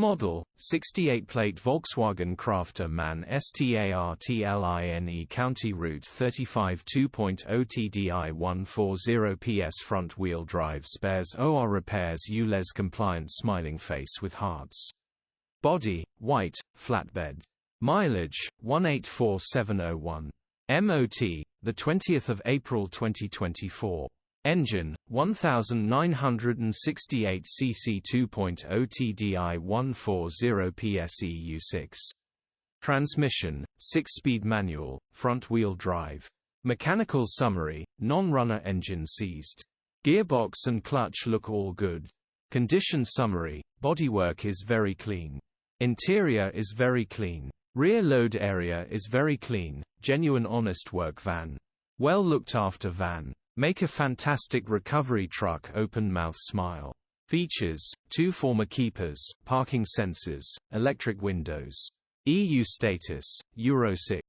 Model, 68-plate Volkswagen Crafter MAN STARTLINE County Route 35 2.0TDI 140PS front-wheel drive spares OR repairs ULEZ compliant smiling face with hearts. Body, white, flatbed. Mileage, 184,701. MOT, 20th of April 2024. Engine, 1968 cc 2.0TDI 140PS EU6. Transmission, 6-speed manual, front-wheel drive. Mechanical summary, non-runner engine seized. Gearbox and clutch look all good. Condition summary, bodywork is very clean. Interior is very clean. Rear load area is very clean, genuine honest work van. Well looked after van. Make a fantastic recovery truck open mouth smile. Features, 2 former keepers, parking sensors, electric windows. EU status, Euro 6.